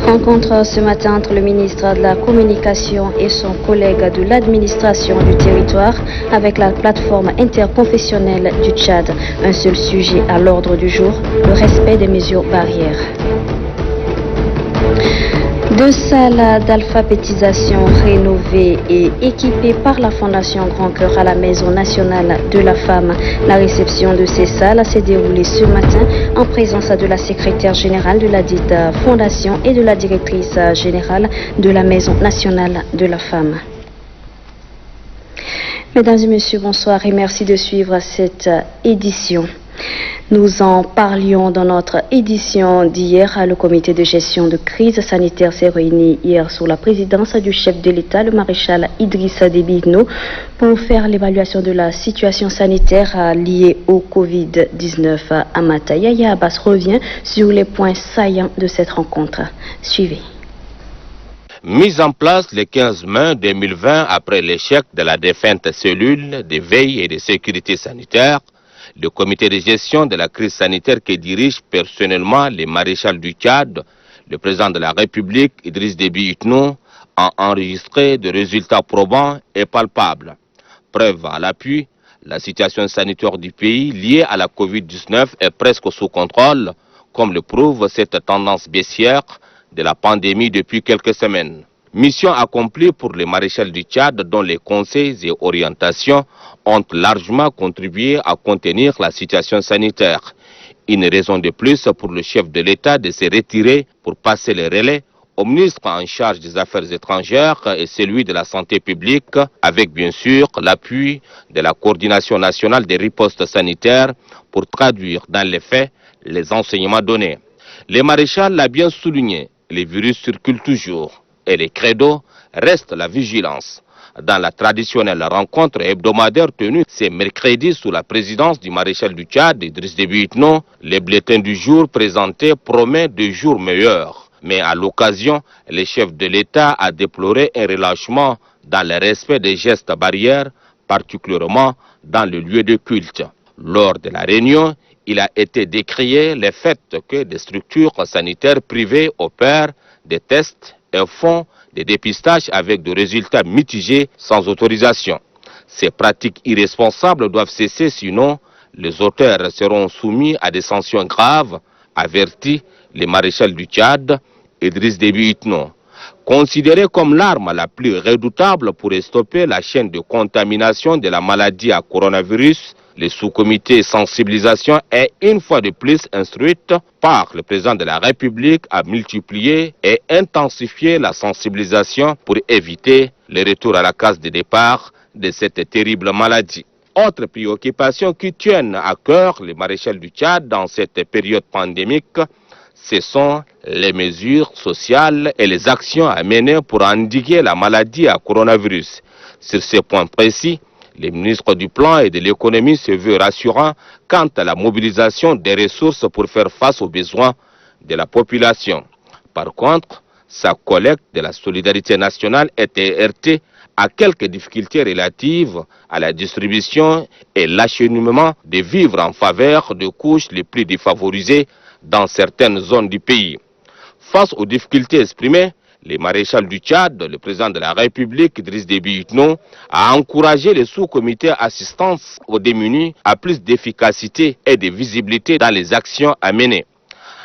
Rencontre ce matin entre le ministre de la Communication et son collègue de l'administration du territoire avec la plateforme interconfessionnelle du Tchad. Un seul sujet à l'ordre du jour, le respect des mesures barrières. 2 salles d'alphabétisation rénovées et équipées par la Fondation Grand Cœur à la Maison nationale de la femme. La réception de ces salles s'est déroulée ce matin en présence de la secrétaire générale de la dite fondation et de la directrice générale de la Maison nationale de la femme. Mesdames et messieurs, bonsoir et merci de suivre cette édition. Nous en parlions dans notre édition d'hier. Le comité de gestion de crise sanitaire s'est réuni hier sous la présidence du chef de l'État, le maréchal Idrissa Déby Itno, pour faire l'évaluation de la situation sanitaire liée au Covid-19. Amata Yaya Abbas revient sur les points saillants de cette rencontre. Suivez. Mise en place le 15 mai 2020 après l'échec de la défunte cellule de veille et de sécurité sanitaire, le comité de gestion de la crise sanitaire que dirige personnellement le maréchal du Tchad, le président de la République, Idriss Déby Itno, a enregistré des résultats probants et palpables. Preuve à l'appui, la situation sanitaire du pays liée à la Covid-19 est presque sous contrôle, comme le prouve cette tendance baissière de la pandémie depuis quelques semaines. Mission accomplie pour le maréchal du Tchad dont les conseils et orientations ont largement contribué à contenir la situation sanitaire. Une raison de plus pour le chef de l'État de se retirer pour passer le relais au ministre en charge des Affaires étrangères et celui de la Santé publique, avec bien sûr l'appui de la Coordination nationale des ripostes sanitaires pour traduire dans les faits les enseignements donnés. Le maréchal l'a bien souligné, les virus circulent toujours. Et le credo reste la vigilance. Dans la traditionnelle rencontre hebdomadaire tenue ce mercredi sous la présidence du maréchal du Tchad, Idriss Déby Itno, le bulletin du jour présenté promet de jours meilleurs. Mais à l'occasion, le chef de l'État a déploré un relâchement dans le respect des gestes barrières, particulièrement dans le lieu de culte. Lors de la réunion, il a été décrié le fait que des structures sanitaires privées opèrent des tests et font des dépistages avec des résultats mitigés sans autorisation. Ces pratiques irresponsables doivent cesser, sinon les auteurs seront soumis à des sanctions graves, avertit le maréchal du Tchad, Idriss Déby Itno. Considéré comme l'arme la plus redoutable pour stopper la chaîne de contamination de la maladie à coronavirus, le sous-comité sensibilisation est une fois de plus instruite par le président de la République à multiplier et intensifier la sensibilisation pour éviter le retour à la case de départ de cette terrible maladie. Autre préoccupation qui tiennent à cœur le maréchal du Tchad dans cette période pandémique, ce sont les mesures sociales et les actions à mener pour endiguer la maladie à coronavirus. Sur ce point précis, le ministre du Plan et de l'Économie se veut rassurant quant à la mobilisation des ressources pour faire face aux besoins de la population. Par contre, sa collecte de la solidarité nationale était heurtée à quelques difficultés relatives à la distribution et l'acheminement des vivres en faveur des couches les plus défavorisées dans certaines zones du pays. Face aux difficultés exprimées, le maréchal du Tchad, le président de la République, Idriss Déby Itno, a encouragé le sous-comité assistance aux démunis à plus d'efficacité et de visibilité dans les actions à mener.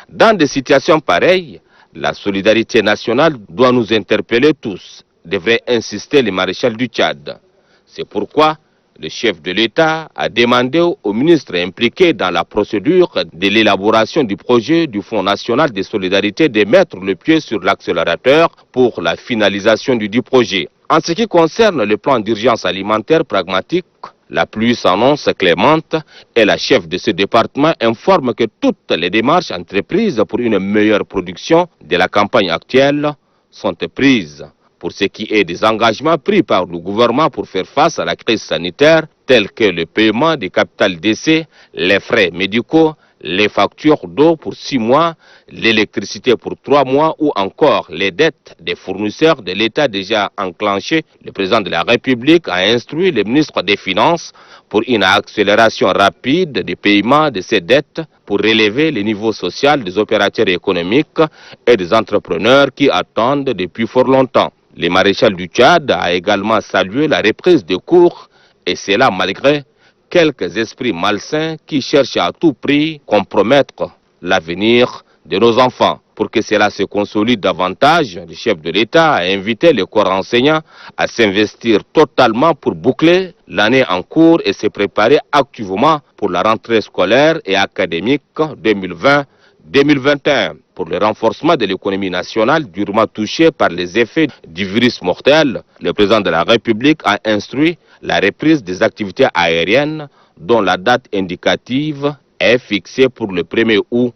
Dans des situations pareilles, la solidarité nationale doit nous interpeller tous, devrait insister le maréchal du Tchad. C'est pourquoi le chef de l'État a demandé aux ministres impliqués dans la procédure de l'élaboration du projet du Fonds national de solidarité de mettre le pied sur l'accélérateur pour la finalisation du projet. En ce qui concerne le plan d'urgence alimentaire pragmatique, La pluie s'annonce clémente et la chef de ce département informe que toutes les démarches entreprises pour une meilleure production de la campagne actuelle sont prises. Pour ce qui est des engagements pris par le gouvernement pour faire face à la crise sanitaire, tels que le paiement des capital d'essai, les frais médicaux, les factures d'eau pour 6 mois, l'électricité pour 3 mois ou encore les dettes des fournisseurs de l'État déjà enclenchées, le président de la République a instruit le ministre des Finances pour une accélération rapide des paiements de ces dettes pour relever le niveau social des opérateurs économiques et des entrepreneurs qui attendent depuis fort longtemps. Le maréchal du Tchad a également salué la reprise des cours et cela malgré quelques esprits malsains qui cherchent à tout prix compromettre l'avenir de nos enfants. Pour que cela se consolide davantage, le chef de l'État a invité les corps enseignants à s'investir totalement pour boucler l'année en cours et se préparer activement pour la rentrée scolaire et académique 2020-2021. Pour le renforcement de l'économie nationale durement touchée par les effets du virus mortel, le président de la République a instruit la reprise des activités aériennes dont la date indicative est fixée pour le 1er août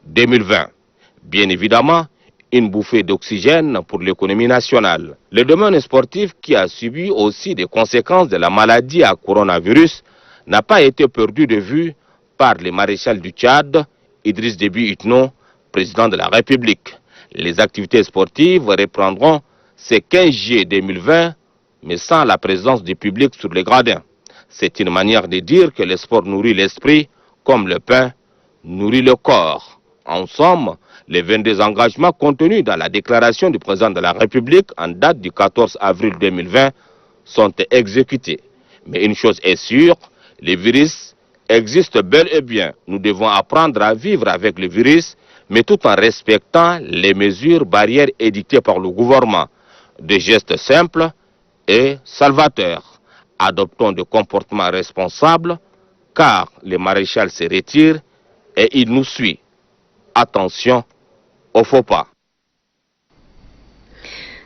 2020. Bien évidemment, une bouffée d'oxygène pour l'économie nationale. Le domaine sportif, qui a subi aussi des conséquences de la maladie à coronavirus, n'a pas été perdu de vue par le maréchal du Tchad, Idriss Déby Itno, président de la République. Les activités sportives reprendront ce 15 juillet 2020, mais sans la présence du public sur les gradins. C'est une manière de dire que le sport nourrit l'esprit comme le pain nourrit le corps. En somme, les 22 engagements contenus dans la déclaration du président de la République en date du 14 avril 2020 sont exécutés. Mais une chose est sûre, le virus existe bel et bien. Nous devons apprendre à vivre avec le virus, mais tout en respectant les mesures barrières édictées par le gouvernement. Des gestes simples et salvateurs. Adoptons des comportements responsables, car le maréchal se retire et il nous suit. Attention au faux pas.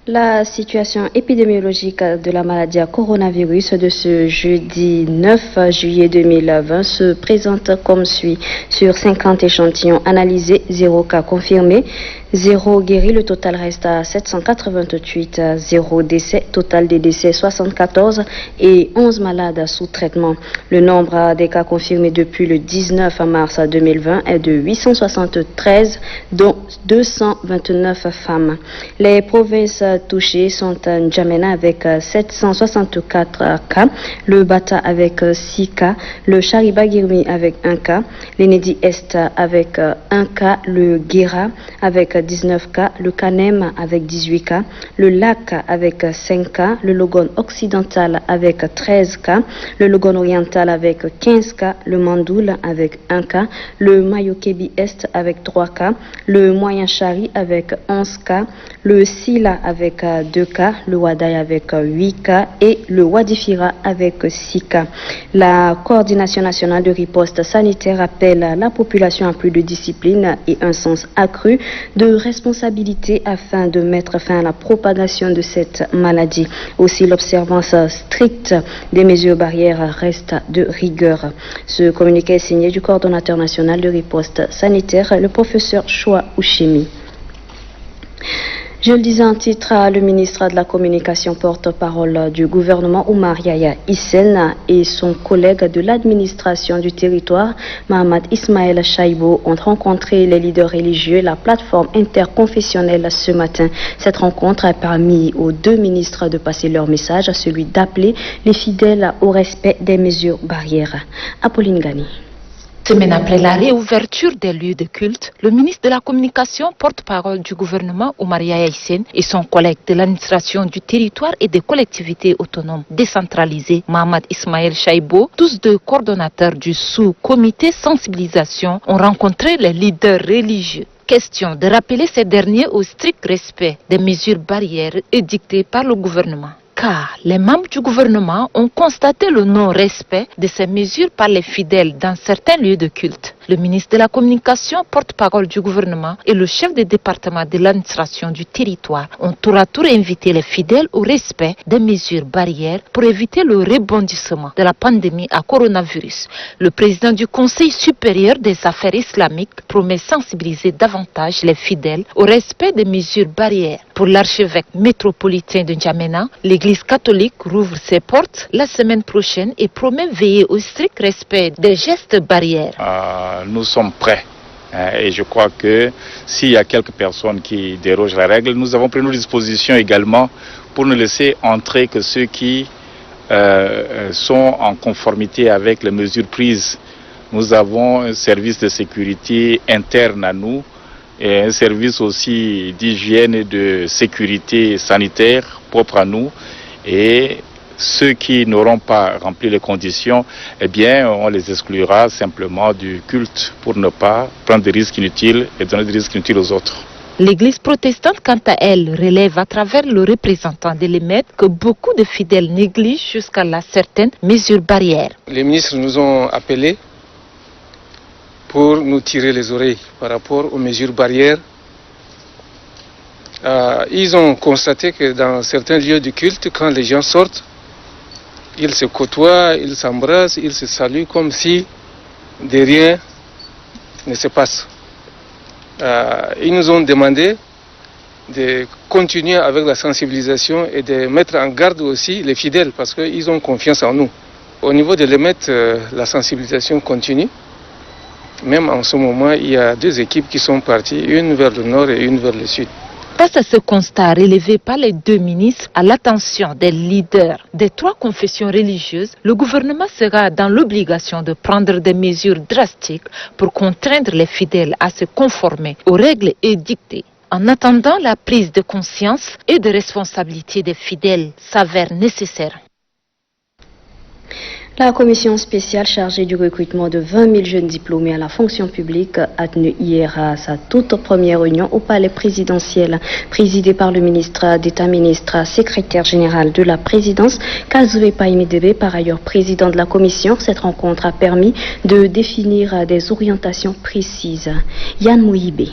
La situation épidémiologique de la maladie à coronavirus de ce jeudi 9 juillet 2020 se présente comme suit. Sur 50 échantillons analysés, 0 cas confirmés, 0 guéri, le total reste à 788, 0 décès, total des décès 74 et 11 malades sous traitement. Le nombre des cas confirmés depuis le 19 mars 2020 est de 873, dont 229 femmes. Les provinces touchées sont N'Djamena avec 764 cas, le Bata avec 6 cas, le Chariba-Girmi avec 1 cas, l'Enedi Est avec 1 cas, le Guéra avec 19 cas, le Kanem avec 18 cas, le Lac avec 5 cas, le Logon occidental avec 13 cas, le Logon oriental avec 15 cas, le Mandoul avec 1 cas, le Mayokebi Est avec 3 cas, le Moyen Chari avec 11 cas, le Sila avec 2 cas, le Wadaï avec 8 cas et le Wadifira avec 6 cas. La coordination nationale de riposte sanitaire appelle la population à plus de discipline et un sens accru de responsabilité afin de mettre fin à la propagation de cette maladie. Aussi, l'observance stricte des mesures barrières reste de rigueur. Ce communiqué est signé du coordonnateur national de riposte sanitaire, le professeur Choua Ouchimi. Je le disais en titre, le ministre de la Communication porte-parole du gouvernement Oumar Yahya Hissène et son collègue de l'administration du territoire, Mohamed Ismaël Chaïbo, ont rencontré les leaders religieux et la plateforme interconfessionnelle ce matin. Cette rencontre a permis aux deux ministres de passer leur message, à celui d'appeler les fidèles au respect des mesures barrières. Apolline Gani. Semaine après la réouverture des lieux de culte, le ministre de la Communication, porte-parole du gouvernement Oumar Yahya Hissène et son collègue de l'administration du territoire et des collectivités autonomes décentralisées, Mohamed Ismaël Chaïbo, tous deux coordonnateurs du sous-comité sensibilisation, ont rencontré les leaders religieux. Question de rappeler ces derniers au strict respect des mesures barrières édictées par le gouvernement. Car les membres du gouvernement ont constaté le non-respect de ces mesures par les fidèles dans certains lieux de culte. Le ministre de la Communication, porte-parole du gouvernement, et le chef de département de l'administration du territoire ont tour à tour invité les fidèles au respect des mesures barrières pour éviter le rebondissement de la pandémie à coronavirus. Le président du Conseil supérieur des affaires islamiques promet sensibiliser davantage les fidèles au respect des mesures barrières. Pour l'archevêque métropolitain de N'Djamena, l'église catholique rouvre ses portes la semaine prochaine et promet veiller au strict respect des gestes barrières. Nous sommes prêts. Et je crois que s'il y a quelques personnes qui dérogent la règle, nous avons pris nos dispositions également pour ne laisser entrer que ceux qui sont en conformité avec les mesures prises. Nous avons un service de sécurité interne à nous et un service aussi d'hygiène et de sécurité sanitaire propre à nous. Et ceux qui n'auront pas rempli les conditions, eh bien, on les exclura simplement du culte pour ne pas prendre des risques inutiles et donner des risques inutiles aux autres. L'église protestante, quant à elle, relève à travers le représentant de l'EMED que beaucoup de fidèles négligent jusqu'à là certaines mesures barrières. Les ministres nous ont appelés pour nous tirer les oreilles par rapport aux mesures barrières. Ils ont constaté que dans certains lieux de culte, quand les gens sortent, ils se côtoient, ils s'embrassent, ils se saluent comme si de rien ne se passe. Ils nous ont demandé de continuer avec la sensibilisation et de mettre en garde aussi les fidèles parce qu'ils ont confiance en nous. Au niveau de l'EMET, la sensibilisation continue. Même en ce moment, il y a deux équipes qui sont parties, une vers le nord et une vers le sud. Face à ce constat relevé par les deux ministres à l'attention des leaders des trois confessions religieuses, le gouvernement sera dans l'obligation de prendre des mesures drastiques pour contraindre les fidèles à se conformer aux règles édictées. En attendant, la prise de conscience et de responsabilité des fidèles s'avère nécessaire. La commission spéciale chargée du recrutement de 20 000 jeunes diplômés à la fonction publique a tenu hier à sa toute première réunion au palais présidentiel, présidée par le ministre d'État, ministre secrétaire général de la présidence, Kazoué Paimedebe, par ailleurs président de la commission. Cette rencontre a permis de définir des orientations précises. Yann Mouhibé.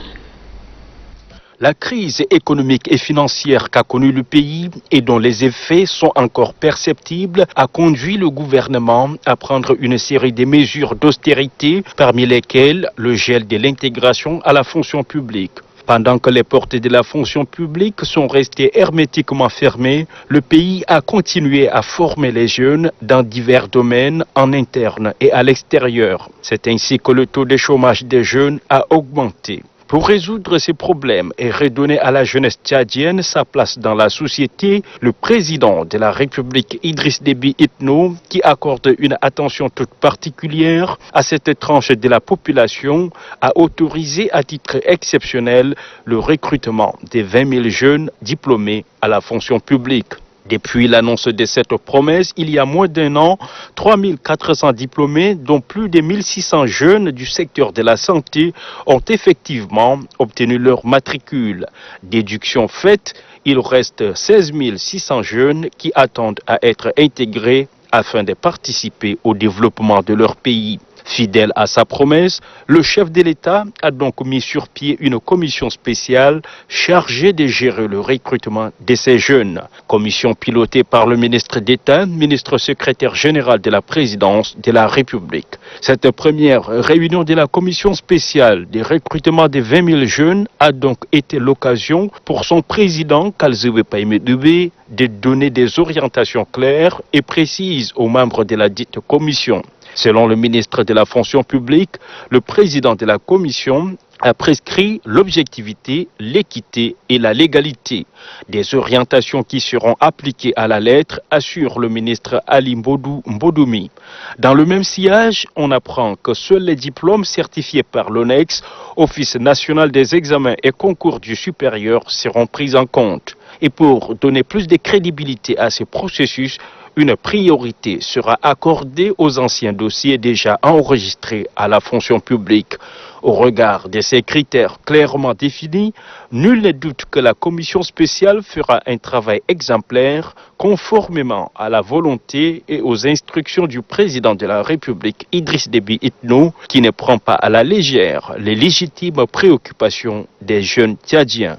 La crise économique et financière qu'a connue le pays et dont les effets sont encore perceptibles a conduit le gouvernement à prendre une série de mesures d'austérité, parmi lesquelles le gel de l'intégration à la fonction publique. Pendant que les portes de la fonction publique sont restées hermétiquement fermées, le pays a continué à former les jeunes dans divers domaines en interne et à l'extérieur. C'est ainsi que le taux de chômage des jeunes a augmenté. Pour résoudre ces problèmes et redonner à la jeunesse tchadienne sa place dans la société, le président de la République Idriss Déby Itno, qui accorde une attention toute particulière à cette tranche de la population, a autorisé à titre exceptionnel le recrutement des 20 000 jeunes diplômés à la fonction publique. Depuis l'annonce de cette promesse, il y a moins d'un an, 3 400 diplômés, dont plus de 1 600 jeunes du secteur de la santé, ont effectivement obtenu leur matricule. Déduction faite, il reste 16 600 jeunes qui attendent à être intégrés afin de participer au développement de leur pays. Fidèle à sa promesse, le chef de l'État a donc mis sur pied une commission spéciale chargée de gérer le recrutement de ces jeunes. Commission pilotée par le ministre d'État, ministre secrétaire général de la présidence de la République. Cette première réunion de la commission spéciale de recrutement des 20 000 jeunes a donc été l'occasion pour son président, Kazoué Paimedebe, de donner des orientations claires et précises aux membres de la dite commission. Selon le ministre de la fonction publique, le président de la commission a prescrit l'objectivité, l'équité et la légalité. Des orientations qui seront appliquées à la lettre, assure le ministre Ali Mbodoumi. Dans le même sillage, on apprend que seuls les diplômes certifiés par l'ONEX, Office national des examens et concours du supérieur, seront pris en compte. Et pour donner plus de crédibilité à ces processus, une priorité sera accordée aux anciens dossiers déjà enregistrés à la fonction publique. Au regard de ces critères clairement définis, nul ne doute que la commission spéciale fera un travail exemplaire conformément à la volonté et aux instructions du président de la République, Idriss Déby Itno, qui ne prend pas à la légère les légitimes préoccupations des jeunes tchadiens.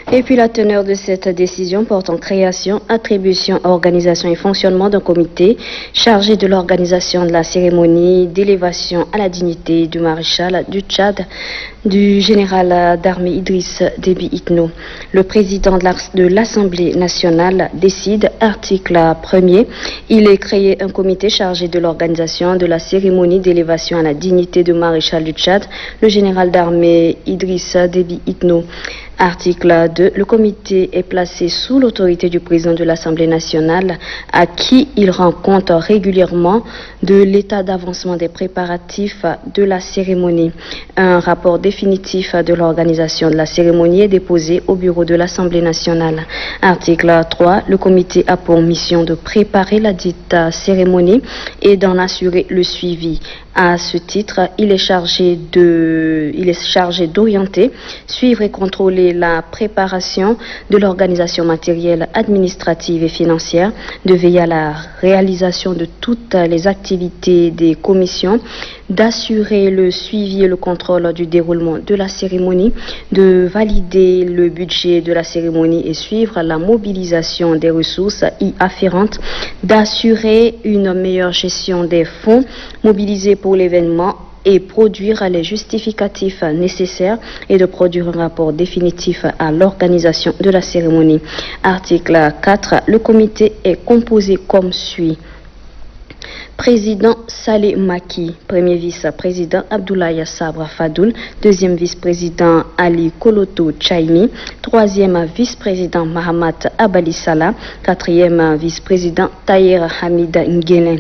Et puis la teneur de cette décision porte en création, attribution, organisation et fonctionnement d'un comité chargé de l'organisation de la cérémonie d'élévation à la dignité du maréchal du Tchad, du général d'armée Idriss Déby Itno. Le président de l'Assemblée nationale décide, article 1er, il est créé un comité chargé de l'organisation de la cérémonie d'élévation à la dignité du maréchal du Tchad, le général d'armée Idriss Déby Itno. Article 2. Le comité est placé sous l'autorité du président de l'Assemblée nationale à qui il rend compte régulièrement de l'état d'avancement des préparatifs de la cérémonie. Un rapport définitif de l'organisation de la cérémonie est déposé au bureau de l'Assemblée nationale. Article 3. Le comité a pour mission de préparer la dite cérémonie et d'en assurer le suivi. À ce titre, il est chargé d'orienter, suivre et contrôler la préparation de l'organisation matérielle, administrative et financière, de veiller à la réalisation de toutes les activités des commissions, d'assurer le suivi et le contrôle du déroulement de la cérémonie, de valider le budget de la cérémonie et suivre la mobilisation des ressources y afférentes, d'assurer une meilleure gestion des fonds mobilisés pour l'événement et produire les justificatifs nécessaires et de produire un rapport définitif à l'organisation de la cérémonie. Article 4. Le comité est composé comme suit. Président Saleh Maki, premier vice-président Abdoulaye Sabra Fadoul, deuxième vice-président Ali Koloto Chaimi, troisième vice-président Mahamat Abali Salah, quatrième vice-président Taher Hamida Nguelen.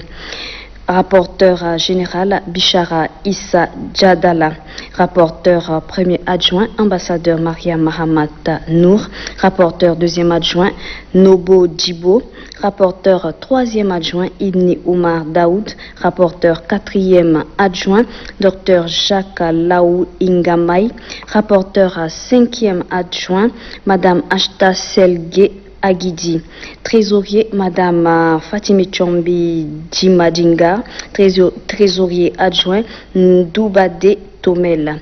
Rapporteur général Bishara Issa Djadala. Rapporteur premier adjoint ambassadeur Maria Mahamat Nour. Rapporteur deuxième adjoint Nobo Djibo. Rapporteur troisième adjoint Ibni Oumar Daoud. Rapporteur quatrième adjoint Dr Jacques Laou Ingamay. Rapporteur cinquième adjoint Madame Ashta Selge Aguidi. Trésorier Madame Fatimi Chombi Djimadinga. Trésorier adjoint Ndoubade Tomel.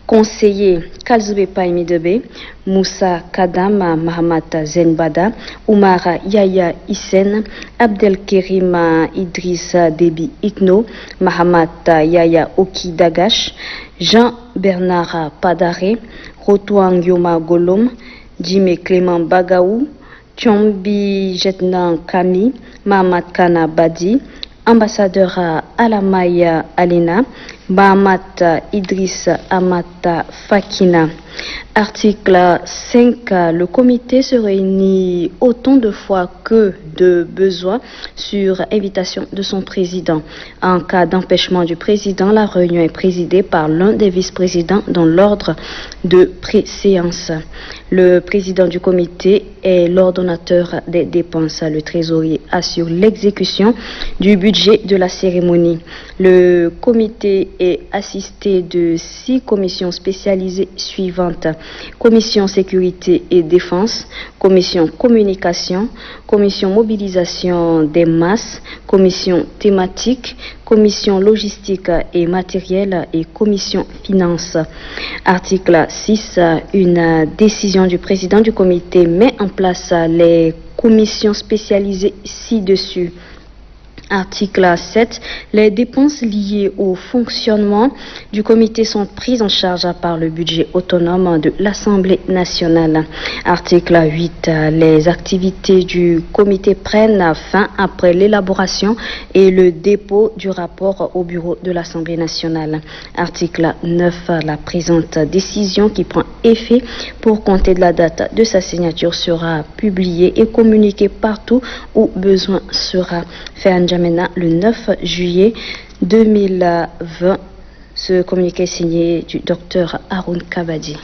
Conseiller Kalzbe Paimidebe, Moussa Kadam Mahamat Zenbada, Oumar Yaya Isen, Abdelkerim Idriss Déby Itno, Mahamat Yaya Oki Dagash, Jean-Bernard Padare, Rotouang Yoma Golom, Jimé Clément Bagaou, Tchombi Jetnan Kami, Mahamat Kana Badi, ambassadeur Alamaya Alina, Mahamat Idriss Amata Fakina. Article 5. Le comité se réunit autant de fois que de besoin sur invitation de son président. En cas d'empêchement du président, la réunion est présidée par l'un des vice-présidents dans l'ordre de préséance. Le président du comité est l'ordonnateur des dépenses. Le trésorier assure l'exécution du budget de la cérémonie. Le comité est assisté de 6 commissions spécialisées suivantes. Commission sécurité et défense, commission communication, commission mobilisation des masses, commission thématique, commission logistique et matériel et commission finance. Article 6. Une décision du président du comité met en place les commissions spécialisées ci-dessus. Article 7. Les dépenses liées au fonctionnement du comité sont prises en charge par le budget autonome de l'Assemblée nationale. Article 8. Les activités du comité prennent fin après l'élaboration et le dépôt du rapport au bureau de l'Assemblée nationale. Article 9. La présente décision qui prend effet pour compter de la date de sa signature sera publiée et communiquée partout où besoin sera fait. Le 9 juillet 2020, ce communiqué est signé du docteur Haroun Kabadi.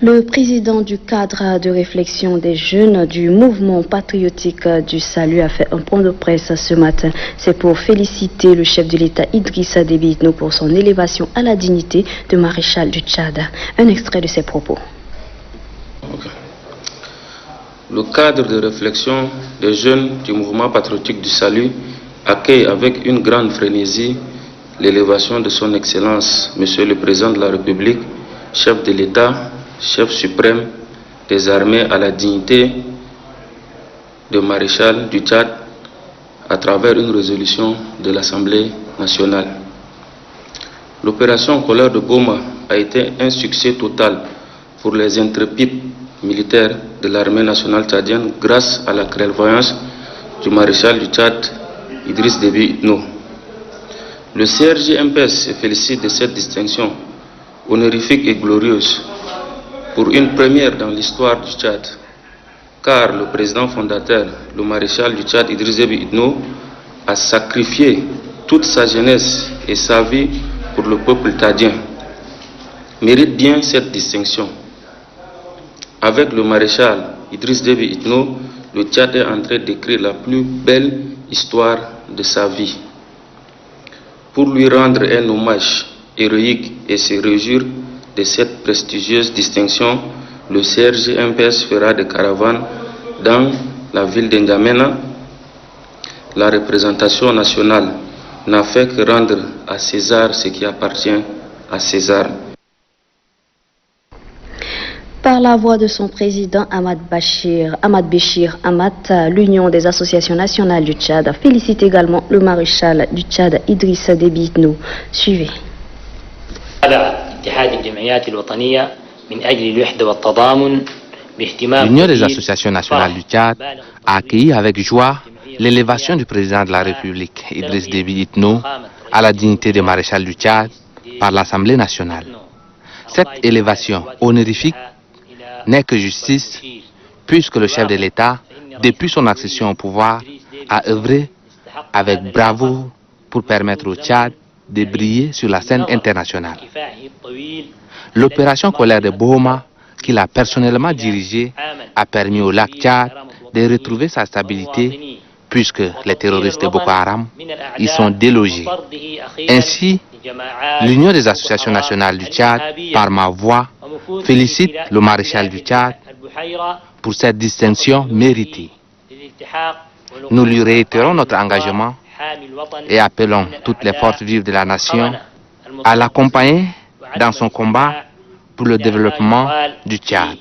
Le président du cadre de réflexion des jeunes du mouvement patriotique du salut a fait un point de presse ce matin. C'est pour féliciter le chef de l'État Idrissa Déby Itno pour son élévation à la dignité de maréchal du Tchad. Un extrait de ses propos. Le cadre de réflexion des jeunes du mouvement patriotique du salut accueille avec une grande frénésie l'élévation de son Excellence, Monsieur le Président de la République, chef de l'État, chef suprême des armées à la dignité de maréchal du Tchad à travers une résolution de l'Assemblée nationale. L'opération Colère de Boma a été un succès total pour les intrépides militaires de l'armée nationale tchadienne grâce à la clairvoyance du maréchal du Tchad, Idriss Déby Itno. Le CRJ-MPS se félicite de cette distinction honorifique et glorieuse pour une première dans l'histoire du Tchad, car le président fondateur, le maréchal du Tchad, Idriss Déby Itno, a sacrifié toute sa jeunesse et sa vie pour le peuple tchadien. Mérite bien cette distinction. Avec le maréchal Idriss Déby Itno, le Tchad est en train d'écrire la plus belle histoire de sa vie. Pour lui rendre un hommage héroïque et se réjouir de cette prestigieuse distinction, le CRJ-MPS fera des caravanes dans la ville d'Njamena. La représentation nationale n'a fait que rendre à César ce qui appartient à César. Par la voix de son président Ahmad Béchir Ahmad, l'Union des associations nationales du Tchad félicite également le maréchal du Tchad Idrissa Déby Itno. Suivez. L'Union des associations nationales du Tchad a accueilli avec joie l'élévation du président de la République, Idriss Déby Itno, à la dignité de maréchal du Tchad par l'Assemblée nationale. Cette élévation honorifique n'est que justice, puisque le chef de l'État, depuis son accession au pouvoir, a œuvré avec bravoure pour permettre au Tchad de briller sur la scène internationale. L'opération Colère de Boma, qu'il a personnellement dirigée, a permis au lac Tchad de retrouver sa stabilité, puisque les terroristes de Boko Haram y sont délogés. Ainsi, l'Union des associations nationales du Tchad, par ma voix, félicite le maréchal du Tchad pour cette distinction méritée. Nous lui réitérons notre engagement et appelons toutes les forces vives de la nation à l'accompagner dans son combat pour le développement du Tchad.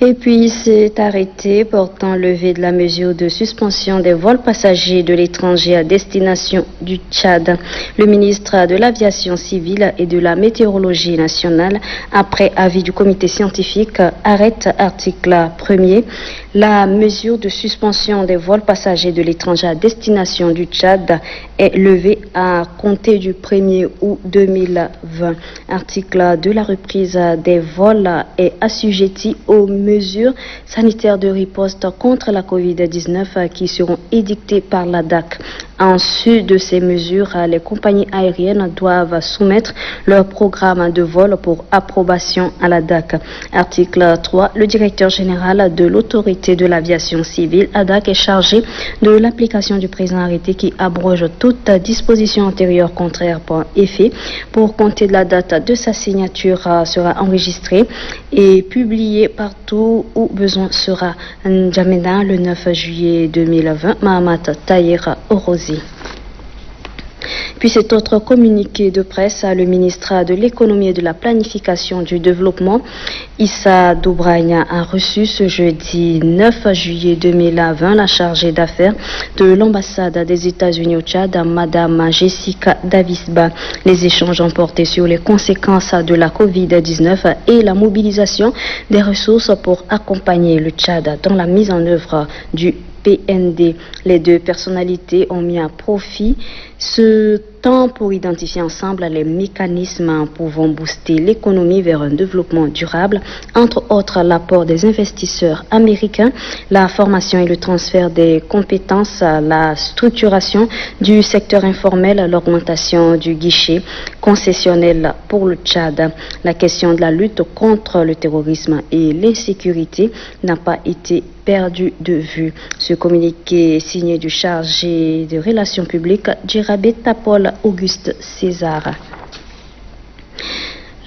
Et puis c'est arrêté portant levée de la mesure de suspension des vols passagers de l'étranger à destination du Tchad. Le ministre de l'Aviation civile et de la météorologie nationale, après avis du comité scientifique, arrête article 1er. La mesure de suspension des vols passagers de l'étranger à destination du Tchad est levée à compter du 1er août 2020. Article de la reprise des vols est assujetti aux mesures sanitaires de riposte contre la COVID-19 qui seront édictées par la DAC. En sus de ces mesures, les compagnies aériennes doivent soumettre leur programme de vol pour approbation à la DAC. Article 3. Le directeur général de l'autorité de l'aviation civile, ADAC, est chargé de l'application du présent arrêté qui abroge toute disposition antérieure contraire par effet. Pour compter de la date de sa signature sera enregistré et publié partout où besoin sera. N'Djamena, le 9 juillet 2020, Mahamat Tahir Orozi. Puis cet autre communiqué de presse, le ministre de l'économie et de la planification du développement, Issa Doubragna, a reçu ce jeudi 9 juillet 2020 la chargée d'affaires de l'ambassade des États-Unis au Tchad, Madame Jessica Davisba. Les échanges ont porté sur les conséquences de la COVID-19 et la mobilisation des ressources pour accompagner le Tchad dans la mise en œuvre du PND. Les deux personnalités ont mis à profit ce temps pour identifier ensemble les mécanismes pouvant booster l'économie vers un développement durable, entre autres l'apport des investisseurs américains, la formation et le transfert des compétences, la structuration du secteur informel, l'augmentation du guichet concessionnel pour le Tchad. La question de la lutte contre le terrorisme et l'insécurité n'a pas été perdu de vue. Ce communiqué signé du chargé de relations publiques Djirabé Paul Auguste César.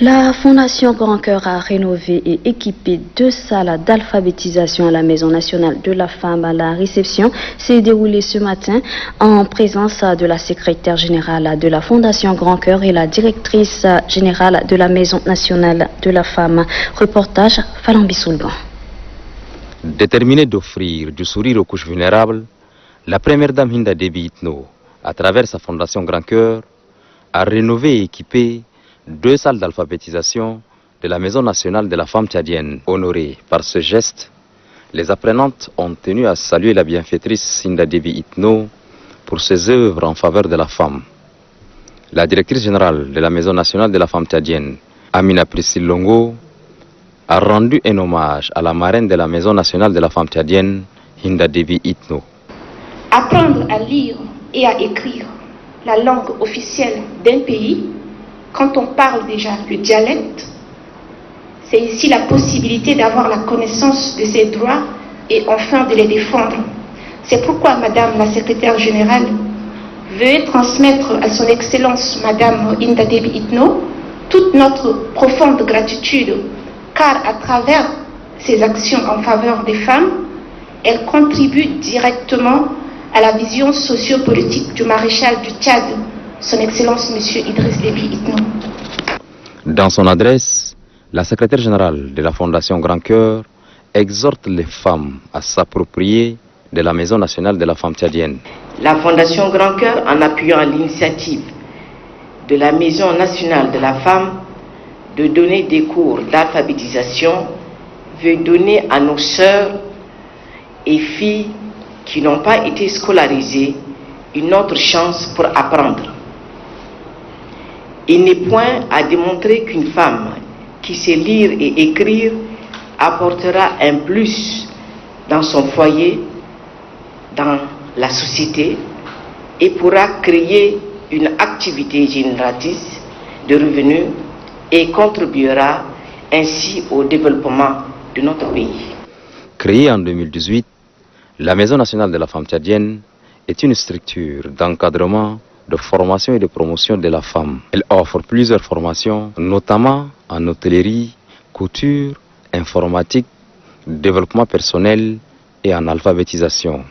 La Fondation Grand Cœur a rénové et équipé 2 salles d'alphabétisation à la Maison nationale de la femme. La réception s'est déroulée ce matin en présence de la secrétaire générale de la Fondation Grand Cœur et la directrice générale de la Maison nationale de la femme. Reportage Falambi Soulban. Déterminée d'offrir du sourire aux couches vulnérables, la première dame Hinda Déby Itno, à travers sa fondation Grand Cœur, a rénové et équipé 2 salles d'alphabétisation de la Maison nationale de la femme tchadienne. Honorée par ce geste, les apprenantes ont tenu à saluer la bienfaitrice Hinda Déby Itno pour ses œuvres en faveur de la femme. La directrice générale de la Maison nationale de la femme tchadienne, Amina Priscille Longo, a rendu un hommage à la marraine de la Maison nationale de la femme tchadienne, Hinda Déby Itno. Apprendre à lire et à écrire la langue officielle d'un pays, quand on parle déjà le dialecte, c'est ici la possibilité d'avoir la connaissance de ses droits et enfin de les défendre. C'est pourquoi Madame la secrétaire générale veut transmettre à son Excellence Madame Hinda Déby Itno toute notre profonde gratitude, car à travers ses actions en faveur des femmes, elle contribue directement à la vision sociopolitique du maréchal du Tchad, son Excellence M. Idriss Déby Itno. Dans son adresse, la secrétaire générale de la Fondation Grand Cœur exhorte les femmes à s'approprier de la Maison nationale de la femme tchadienne. La Fondation Grand Cœur, en appuyant l'initiative de la Maison nationale de la femme de donner des cours d'alphabétisation, veut donner à nos sœurs et filles qui n'ont pas été scolarisées une autre chance pour apprendre. Il n'est point à démontrer qu'une femme qui sait lire et écrire apportera un plus dans son foyer, dans la société, et pourra créer une activité génératrice de revenus et contribuera ainsi au développement de notre pays. Créée en 2018, la Maison nationale de la femme tchadienne est une structure d'encadrement, de formation et de promotion de la femme. Elle offre plusieurs formations, notamment en hôtellerie, couture, informatique, développement personnel et en alphabétisation.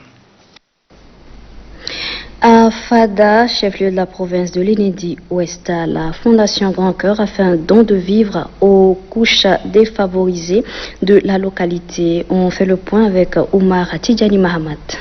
À Fada, chef-lieu de la province de l'Inédie Ouest, la Fondation Grand Cœur a fait un don de vivres aux couches défavorisées de la localité. On fait le point avec Oumar Tidjani Mahamat.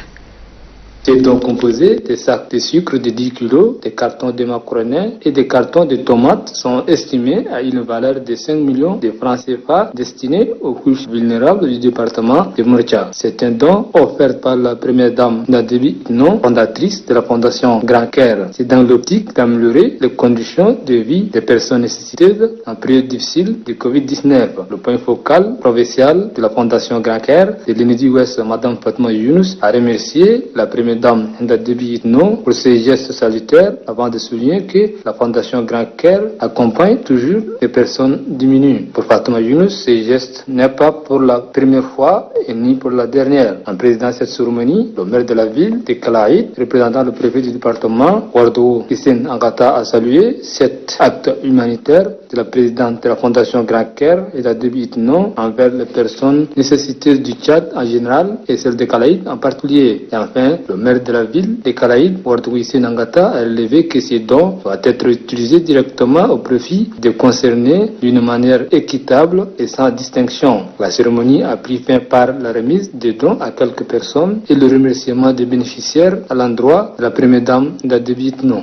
Ces dons composés des sacs de sucre de 10 kg, des cartons de macaronais et des cartons de tomates sont estimés à une valeur de 5 millions de francs CFA destinés aux couches vulnérables du département de Mourtia. C'est un don offert par la première dame Nadéby Itno, fondatrice de la Fondation Grand Cœur. C'est dans l'optique d'améliorer les conditions de vie des personnes nécessiteuses en période difficile de Covid-19. Le point focal provincial de la Fondation Grand Cœur de l'Inédie Ouest, Madame Fatma Younous, a remercié la première dame Hinda Déby Itno pour ces gestes salutaires avant de souligner que la Fondation Grand Cœur accompagne toujours les personnes diminuées. Pour Fatma Younous, ces gestes n'est pas pour la première fois et ni pour la dernière. En présidant cette cérémonie, le maire de la ville de Kalaïd, représentant le préfet du département, Wardo Hissène Angata, a salué cet acte humanitaire de la présidente de la Fondation Grand Cœur Hinda Déby Itno envers les personnes nécessiteuses du Tchad en général et celles de Kalaïd en particulier. Et enfin, le maire de la ville de Kalaïd, Wardo Hissène Angata, a relevé que ces dons doivent être utilisés directement au profit des concernés d'une manière équitable et sans distinction. La cérémonie a pris fin par la remise de dons à quelques personnes et le remerciement des bénéficiaires à l'endroit de la première dame Hinda Déby Itno.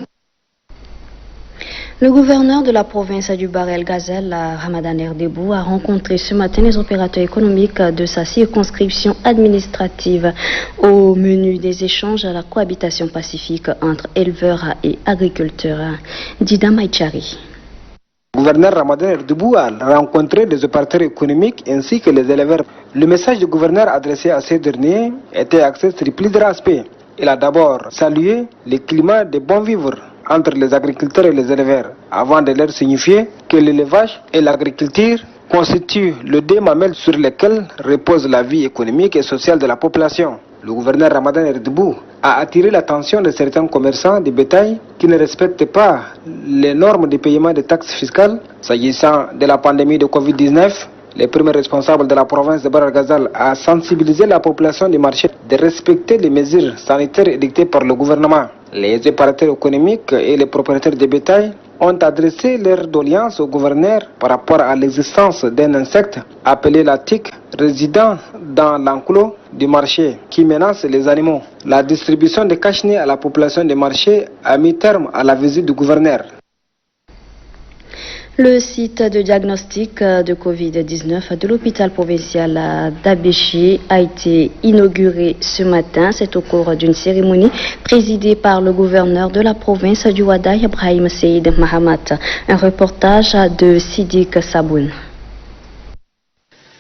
Le gouverneur de la province du Bahr-el-Ghazal, Ramadan Erdebou, a rencontré ce matin les opérateurs économiques de sa circonscription administrative au menu des échanges à la cohabitation pacifique entre éleveurs et agriculteurs. Dida Maïchari. Le gouverneur Ramadan Erdebou a rencontré des opérateurs économiques ainsi que les éleveurs. Le message du gouverneur adressé à ces derniers était axé sur plusieurs aspects. Il a d'abord salué le climat de bon vivre entre les agriculteurs et les éleveurs, avant de leur signifier que l'élevage et l'agriculture constituent le deux mamelles sur lesquels repose la vie économique et sociale de la population. Le gouverneur Ramadan Erdebou a attiré l'attention de certains commerçants de bétail qui ne respectent pas les normes de paiement de taxes fiscales. S'agissant de la pandémie de Covid-19, les premiers responsables de la province de Bahr-el-Ghazal a sensibilisé la population du marché de respecter les mesures sanitaires édictées par le gouvernement. Les opérateurs économiques et les propriétaires de bétail ont adressé leur doléance au gouverneur par rapport à l'existence d'un insecte appelé la tique résidant dans l'enclos du marché qui menace les animaux. La distribution de cache-nez à la population du marché a mis terme à la visite du gouverneur. Le site de diagnostic de Covid-19 de l'hôpital provincial d'Abéché a été inauguré ce matin. C'est au cours d'une cérémonie présidée par le gouverneur de la province du Wadaï, Ibrahim Seyd Mahamat. Un reportage de Sidik Saboun.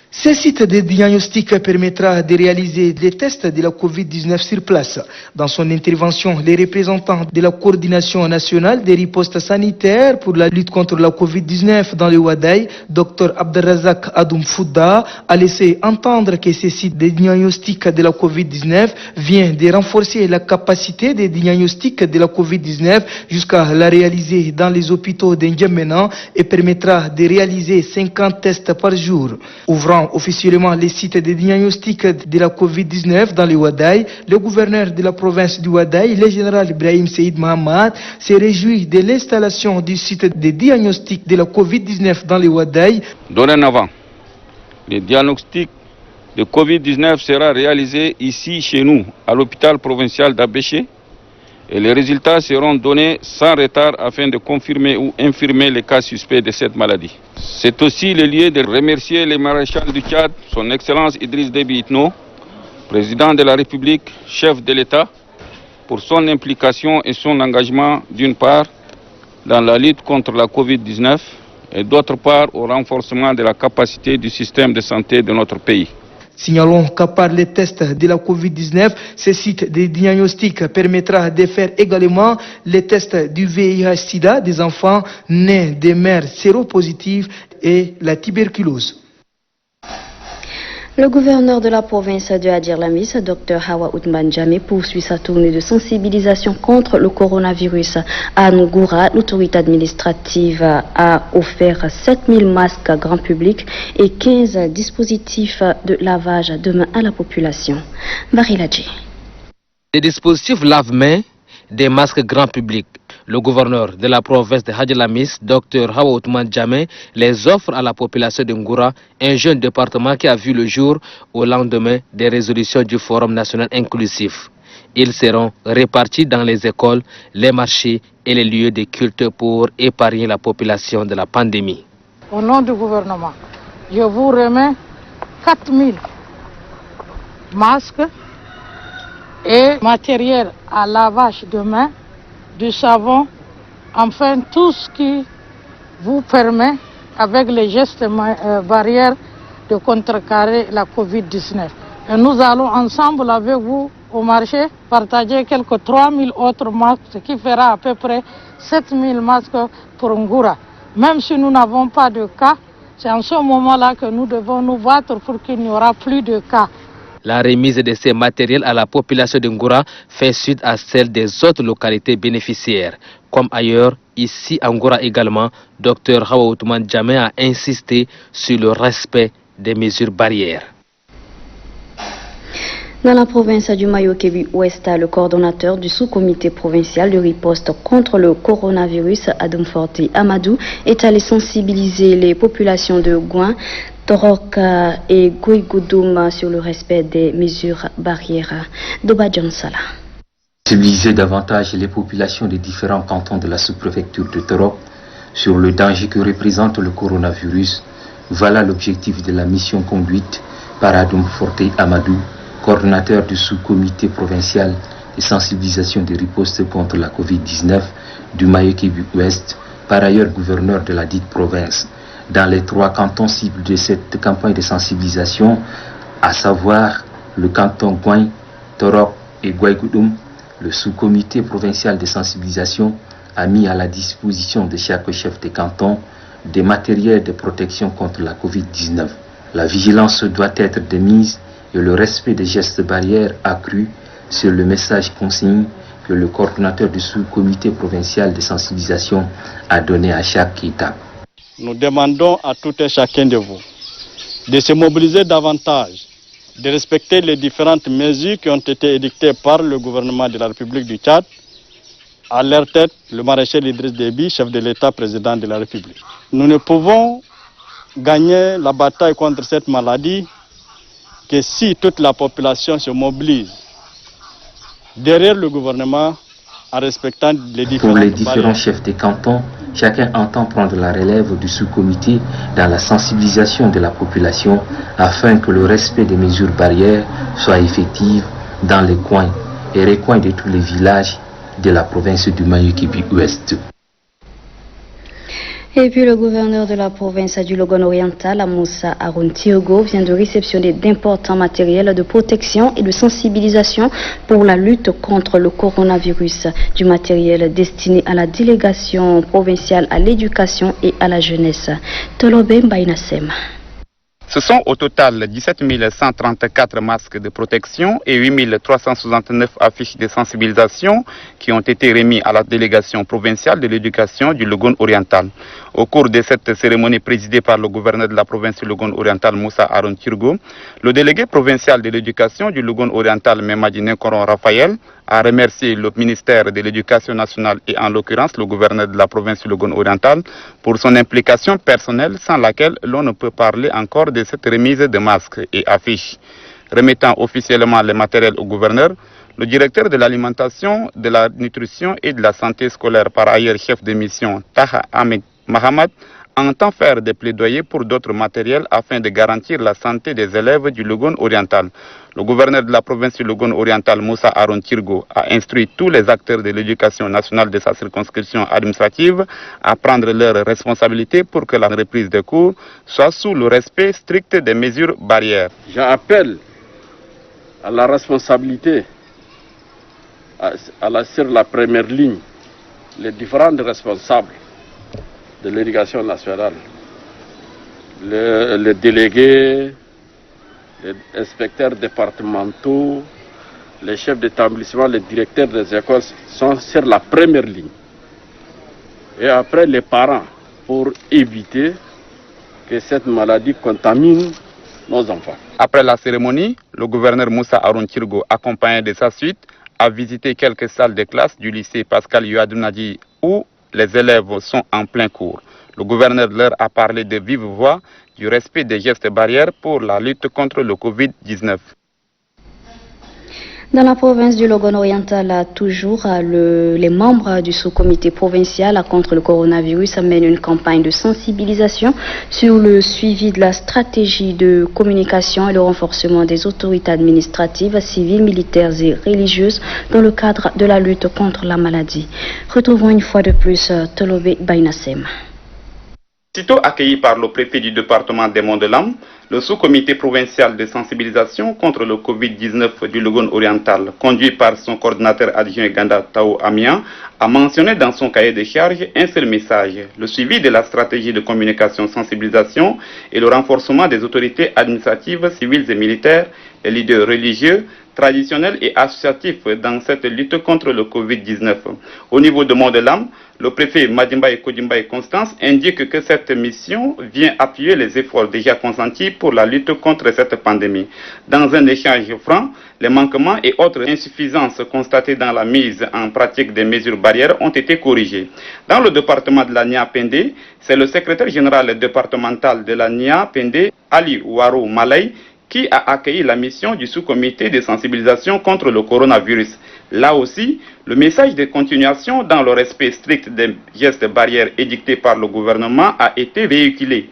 Ce site de diagnostic permettra de réaliser les tests de la Covid-19 sur place. Dans son intervention, les représentants de la coordination nationale des ripostes sanitaires pour la lutte contre la Covid-19 dans le Wadaï, Dr Abdelrazak Adoum Fouda, a laissé entendre que ce site de diagnostic de la Covid-19 vient de renforcer la capacité de diagnostic de la Covid-19 jusqu'à la réaliser dans les hôpitaux d'Ndiamena et permettra de réaliser 50 tests par jour. Ouvrant officiellement les sites de diagnostic de la Covid-19 dans le Wadaï, le gouverneur de la province du Wadaï, le général Ibrahim Seyd Mahamat, s'est réjoui de l'installation du site de diagnostic de la Covid-19 dans le Wadaï. Dorénavant, le diagnostic de Covid-19 sera réalisé ici chez nous, à l'hôpital provincial d'Abéché, et les résultats seront donnés sans retard afin de confirmer ou infirmer les cas suspects de cette maladie. C'est aussi le lieu de remercier le maréchal du Tchad, son Excellence Idriss Déby Itno, président de la République, chef de l'État, pour son implication et son engagement d'une part dans la lutte contre la Covid-19 et d'autre part au renforcement de la capacité du système de santé de notre pays. Signalons qu'à part les tests de la Covid-19, ce site de diagnostic permettra de faire également les tests du VIH-Sida des enfants nés des mères séropositives et la tuberculose. Le gouverneur de la province de Adir-Lamis, Dr Hawa Oudman Djamé, poursuit sa tournée de sensibilisation contre le coronavirus. À Ngoura, l'autorité administrative a offert 7000 masques grand public et 15 dispositifs de lavage de mains à la population. Bariladji. Des dispositifs lave-mains, des masques grand public. Le gouverneur de la province de Hadjalamis, Dr Hawa Oudman Djamé, les offre à la population de Ngoura, un jeune département qui a vu le jour au lendemain des résolutions du Forum national inclusif. Ils seront répartis dans les écoles, les marchés et les lieux de culte pour épargner la population de la pandémie. Au nom du gouvernement, je vous remets 4000 masques et matériel à lavage de mains, du savon, enfin tout ce qui vous permet, avec les gestes barrières, de contrecarrer la Covid-19. Et nous allons ensemble avec vous au marché partager quelques 3000 autres masques, ce qui fera à peu près 7000 masques pour Ngoura. Même si nous n'avons pas de cas, c'est en ce moment-là que nous devons nous battre pour qu'il n'y aura plus de cas. La remise de ces matériels à la population de Ngoura fait suite à celle des autres localités bénéficiaires. Comme ailleurs, ici à Ngoura également, Dr Hawa Oudman Djamé a insisté sur le respect des mesures barrières. Dans la province du Mayo-Kébi-Ouest, le coordonnateur du sous-comité provincial de riposte contre le coronavirus, Adam Forti Amadou, est allé sensibiliser les populations de Gouin, Torok et Gouigoudoum sur le respect des mesures barrières. Doba Djansala. Sensibiliser davantage les populations des différents cantons de la sous-préfecture de Torok sur le danger que représente le coronavirus. Voilà l'objectif de la mission conduite par Adoum Forte Amadou, coordonnateur du sous-comité provincial de sensibilisation des ripostes contre la Covid-19 du Mayo-Kébu-Ouest, par ailleurs gouverneur de la dite province. Dans les 3 cantons cibles de cette campagne de sensibilisation, à savoir le canton Gouin, Torok et Gouaïgoudoum, le sous-comité provincial de sensibilisation a mis à la disposition de chaque chef de canton des matériels de protection contre la Covid-19. La vigilance doit être de mise et le respect des gestes barrières accru sur le message consigne que le coordonnateur du sous-comité provincial de sensibilisation a donné à chaque étape. Nous demandons à tout et chacun de vous de se mobiliser davantage, de respecter les différentes mesures qui ont été édictées par le gouvernement de la République du Tchad, à leur tête le maréchal Idriss Déby, chef de l'État, président de la République. Nous ne pouvons gagner la bataille contre cette maladie que si toute la population se mobilise derrière le gouvernement en respectant les différentes Pour les différents barrières. chefs de canton, chacun entend prendre la relève du sous-comité dans la sensibilisation de la population afin que le respect des mesures barrières soit effectif dans les coins et recoins de tous les villages de la province du Mayo-Kébu-Ouest. Et puis le gouverneur de la province du Logone oriental, Moussa Haroun Tirgo, vient de réceptionner d'importants matériels de protection et de sensibilisation pour la lutte contre le coronavirus. Du matériel destiné à la délégation provinciale à l'éducation et à la jeunesse. Tolobe Mbaïnasem. Ce sont au total 17 134 masques de protection et 8 369 affiches de sensibilisation qui ont été remis à la délégation provinciale de l'éducation du Logone oriental. Au cours de cette cérémonie présidée par le gouverneur de la province du Logone oriental, Moussa Haroun Tirgo, le délégué provincial de l'éducation du Logone oriental, Memadine Koron Raphaël, a remercié le ministère de l'Éducation nationale et en l'occurrence le gouverneur de la province du Logone oriental pour son implication personnelle sans laquelle l'on ne peut parler encore de cette remise de masques et affiches. Remettant officiellement les matériels au gouverneur, le directeur de l'alimentation, de la nutrition et de la santé scolaire, par ailleurs chef de mission, Taha Ahmed Mahamad, entend faire des plaidoyers pour d'autres matériels afin de garantir la santé des élèves du Logone oriental. Le gouverneur de la province du Logone oriental, Moussa Haroun Tirgo, a instruit tous les acteurs de l'éducation nationale de sa circonscription administrative à prendre leurs responsabilités pour que la reprise des cours soit sous le respect strict des mesures barrières. J'appelle à la responsabilité, sur la première ligne, les différents responsables de l'éducation nationale, les délégués, les inspecteurs départementaux, les chefs d'établissement, les directeurs des écoles sont sur la première ligne. Et après les parents, pour éviter que cette maladie contamine nos enfants. Après la cérémonie, le gouverneur Moussa Haroun Tirgo, accompagné de sa suite, a visité quelques salles de classe du lycée Pascal Youadounadi où les élèves sont en plein cours. Le gouverneur leur a parlé de vive voix du respect des gestes barrières pour la lutte contre le Covid-19. Dans la province du Logone oriental, toujours, les membres du sous-comité provincial contre le coronavirus mènent une campagne de sensibilisation sur le suivi de la stratégie de communication et le renforcement des autorités administratives, civiles, militaires et religieuses dans le cadre de la lutte contre la maladie. Retrouvons une fois de plus Tolobe Bainasem. Sitôt accueilli par le préfet du département des Monts-de-Lam, le sous-comité provincial de sensibilisation contre le Covid-19 du Logone oriental, conduit par son coordinateur adjoint Ganda Tao Amian, a mentionné dans son cahier de charge un seul message, le suivi de la stratégie de communication-sensibilisation et le renforcement des autorités administratives, civiles et militaires, les leaders religieux, traditionnels et associatifs dans cette lutte contre le Covid-19. Au niveau de Mont-de-Lam, le préfet Madimbaye Kodimbaye Constance indique que cette mission vient appuyer les efforts déjà consentis pour la lutte contre cette pandémie. Dans un échange franc, les manquements et autres insuffisances constatées dans la mise en pratique des mesures barrières ont été corrigés. Dans le département de la Nia-Pendé, c'est le secrétaire général départemental de la Nia-Pendé, Ali Ouarou Malay, qui a accueilli la mission du sous-comité de sensibilisation contre le coronavirus. Là aussi, le message de continuation dans le respect strict des gestes barrières édictés par le gouvernement a été véhiculé.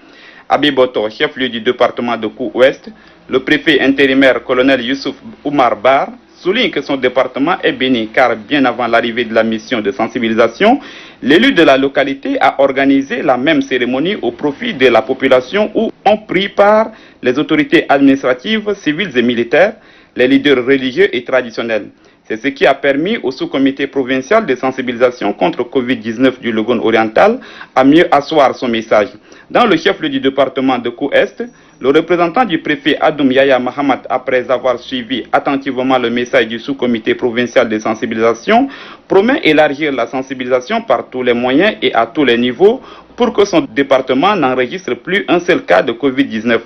À Biboto, chef-lieu du département de Kou-Ouest, le préfet intérimaire colonel Youssouf Oumar Bar souligne que son département est béni car bien avant l'arrivée de la mission de sensibilisation, l'élu de la localité a organisé la même cérémonie au profit de la population où ont pris part les autorités administratives, civiles et militaires, les leaders religieux et traditionnels. C'est ce qui a permis au sous-comité provincial de sensibilisation contre Covid-19 du Logone oriental à mieux asseoir son message. Dans le chef-lieu du département de Kou-Est, le représentant du préfet Adoum Yaya Mahamat, après avoir suivi attentivement le message du sous-comité provincial de sensibilisation, promet élargir la sensibilisation par tous les moyens et à tous les niveaux pour que son département n'enregistre plus un seul cas de Covid-19.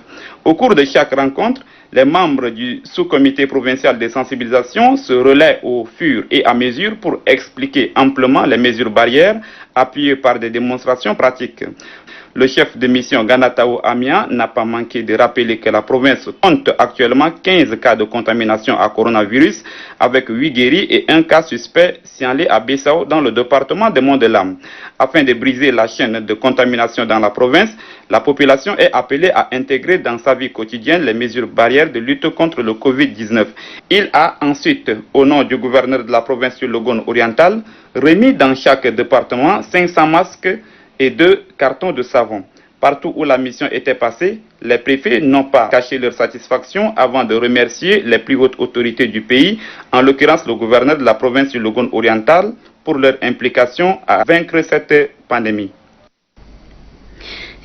Au cours de chaque rencontre, les membres du sous-comité provincial de sensibilisation se relaient au fur et à mesure pour expliquer amplement les mesures barrières appuyées par des démonstrations pratiques. Le chef de mission Ganatao Amia n'a pas manqué de rappeler que la province compte actuellement 15 cas de contamination à coronavirus avec 8 guéris et un cas suspect signalé à Bessao dans le département de Mont-de-Lam. Afin de briser la chaîne de contamination dans la province, la population est appelée à intégrer dans sa vie quotidienne les mesures barrières de lutte contre le Covid-19. Il a ensuite, au nom du gouverneur de la province du Logone oriental, remis dans chaque département 500 masques et 2 cartons de savon. Partout où la mission était passée, les préfets n'ont pas caché leur satisfaction avant de remercier les plus hautes autorités du pays, en l'occurrence le gouverneur de la province du Logone oriental, pour leur implication à vaincre cette pandémie.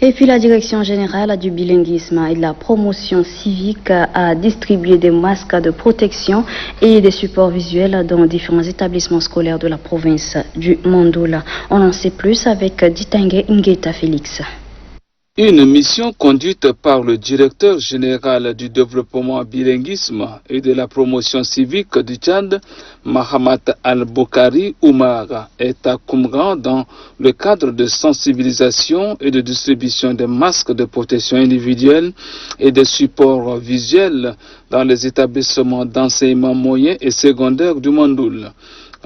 Et puis la Direction générale du bilinguisme et de la promotion civique a distribué des masques de protection et des supports visuels dans différents établissements scolaires de la province du Mandoula. On en sait plus avec Ditangue Ngeta Félix. Une mission conduite par le directeur général du développement bilinguisme et de la promotion civique du Tchad, Mahamat Al-Boukari Oumar, est à Koumran dans le cadre de sensibilisation et de distribution des masques de protection individuelle et des supports visuels dans les établissements d'enseignement moyen et secondaire du Mandoul.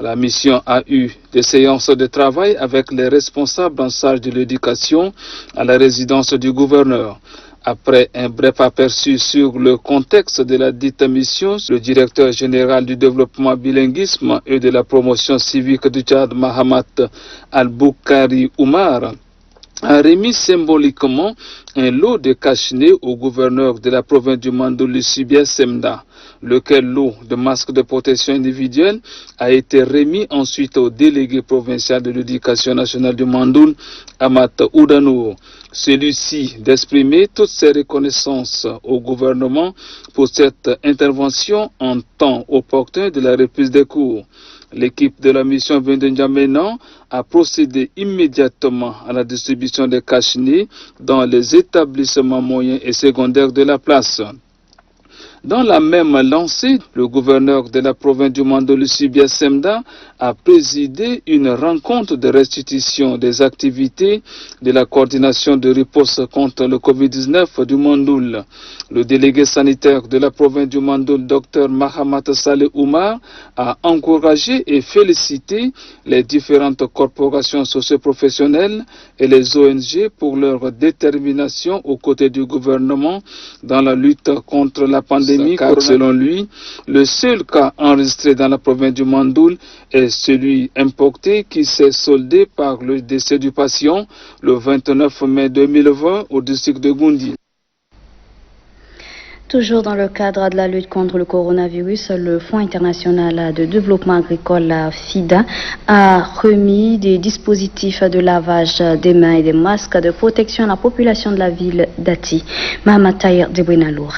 La mission a eu des séances de travail avec les responsables en charge de l'éducation à la résidence du gouverneur. Après un bref aperçu sur le contexte de la dite mission, le directeur général du développement bilinguisme et de la promotion civique du Tchad, Mahamat Al-Boukari Oumar, a remis symboliquement un lot de cache-nez au gouverneur de la province du Mandoul, Sibia Semda, lequel lot de masques de protection individuelle a été remis ensuite au délégué provincial de l'éducation nationale du Mandoul, Amat Oudanou. Celui-ci d'exprimer toutes ses reconnaissances au gouvernement pour cette intervention en temps opportun de la reprise des cours. L'équipe de la mission Vendendjamenan a procédé immédiatement à la distribution des cache-nez dans les établissements moyens et secondaires de la place. Dans la même lancée, le gouverneur de la province du Mandoul, Sibia Semda, a présidé une rencontre de restitution des activités de la coordination de riposte contre le Covid-19 du Mandoul. Le délégué sanitaire de la province du Mandoul, Dr Mahamat Saleh Oumar, a encouragé et félicité les différentes corporations socio-professionnelles et les ONG pour leur détermination aux côtés du gouvernement dans la lutte contre la pandémie. Car selon lui, le seul cas enregistré dans la province du Mandoul est celui importé qui s'est soldé par le décès du patient le 29 mai 2020 au district de Goundi. Toujours dans le cadre de la lutte contre le coronavirus, le Fonds international de développement agricole FIDA a remis des dispositifs de lavage des mains et des masques de protection à la population de la ville d'Ati. Mahamat Debouinalour.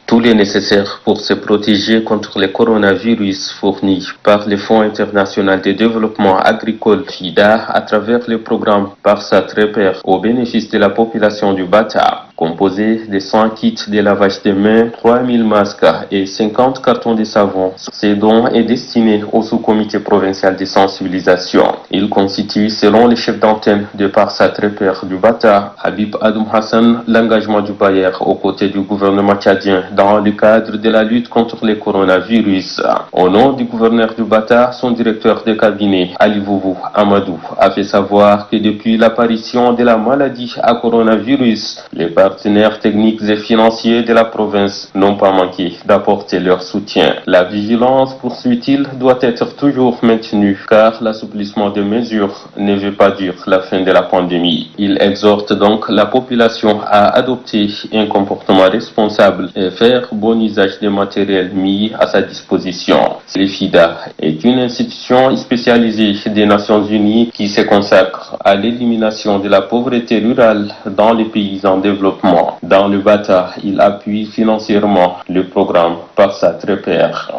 Tous les nécessaires pour se protéger contre le coronavirus fournis par le Fonds international de développement agricole FIDA à travers le programme Barça Trépère au bénéfice de la population du Bata. composé de 100 kits de lavage de mains, 3000 masques et 50 cartons de savon. Ces dons est destiné au sous-comité provincial de sensibilisation. Il constitue, selon le chef d'antenne de Parsat Repère du Bata, Habib Adoum Hassan, l'engagement du Bayer aux côtés du gouvernement tchadien dans le cadre de la lutte contre le coronavirus. Au nom du gouverneur du Bata, son directeur de cabinet, Ali Vouvou Amadou, a fait savoir que depuis l'apparition de la maladie à coronavirus, les partenaires techniques et financiers de la province n'ont pas manqué d'apporter leur soutien. La vigilance, poursuit-il, doit être toujours maintenue car l'assouplissement des mesures ne veut pas dire la fin de la pandémie. Il exhorte donc la population à adopter un comportement responsable et faire bon usage des matériels mis à sa disposition. Le FIDA est une institution spécialisée des Nations Unies qui se consacre à l'élimination de la pauvreté rurale dans les pays en développement. Dans le Bata, il appuie financièrement le programme Parsat Repère.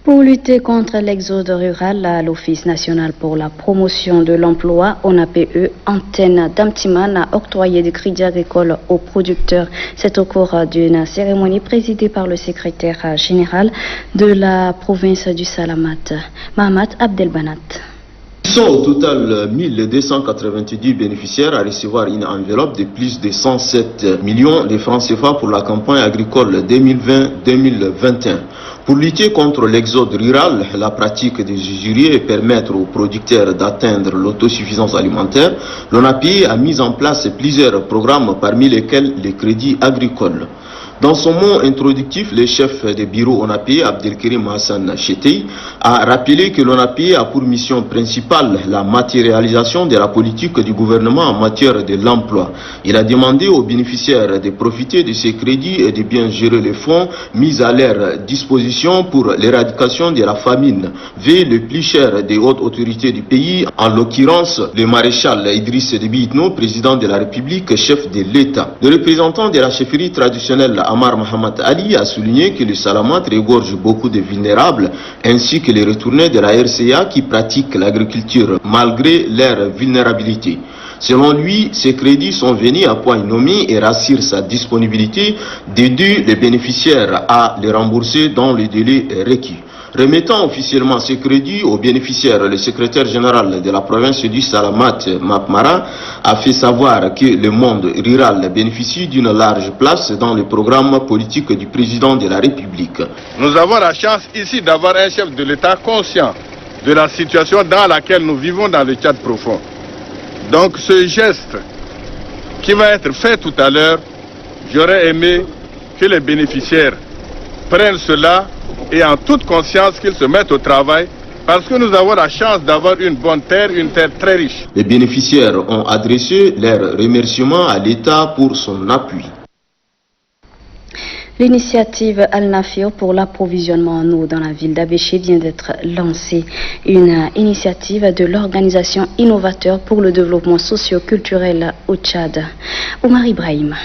Pour lutter contre l'exode rural, l'Office national pour la promotion de l'emploi, ONAPE, antenne d'Amtiman, a octroyé des crédits agricoles aux producteurs. C'est au cours d'une cérémonie présidée par le secrétaire général de la province du Salamat, Mahamat Abdelbanat. Ils sont au total 1290 bénéficiaires à recevoir une enveloppe de plus de 107 millions de francs CFA pour la campagne agricole 2020-2021. Pour lutter contre l'exode rural, la pratique des usuriers et permettre aux producteurs d'atteindre l'autosuffisance alimentaire, l'ONAPI a mis en place plusieurs programmes parmi lesquels les crédits agricoles. Dans son mot introductif, le chef de bureau ONAPI, Abdelkerim Hassan Chetei, a rappelé que l'ONAPI a pour mission principale la matérialisation de la politique du gouvernement en matière de l'emploi. Il a demandé aux bénéficiaires de profiter de ces crédits et de bien gérer les fonds mis à leur disposition pour l'éradication de la famine, vu le plus cher des hautes autorités du pays, en l'occurrence le maréchal Idriss Déby Itno, président de la République, chef de l'État. Le représentant de la chefferie traditionnelle Amar Mohamed Ali a souligné que le Salamat regorge beaucoup de vulnérables ainsi que les retournés de la RCA qui pratiquent l'agriculture malgré leur vulnérabilité. Selon lui, ces crédits sont venus à point nommé et rassurent sa disponibilité d'aider les bénéficiaires à les rembourser dans les délais requis. Remettant officiellement ces crédits aux bénéficiaires, le secrétaire général de la province du Salamat, Mapmara, a fait savoir que le monde rural bénéficie d'une large place dans le programme politique du président de la République. Nous avons la chance ici d'avoir un chef de l'État conscient de la situation dans laquelle nous vivons dans le Tchad profond. Donc ce geste qui va être fait tout à l'heure, j'aurais aimé que les bénéficiaires prennent cela et en toute conscience qu'ils se mettent au travail parce que nous avons la chance d'avoir une bonne terre, une terre très riche. Les bénéficiaires ont adressé leurs remerciements à l'État pour son appui. L'initiative Al-Nafir pour l'approvisionnement en eau dans la ville d'Abéché vient d'être lancée. Une initiative de l'organisation Innovateur pour le développement socio-culturel au Tchad. Omar Ibrahim.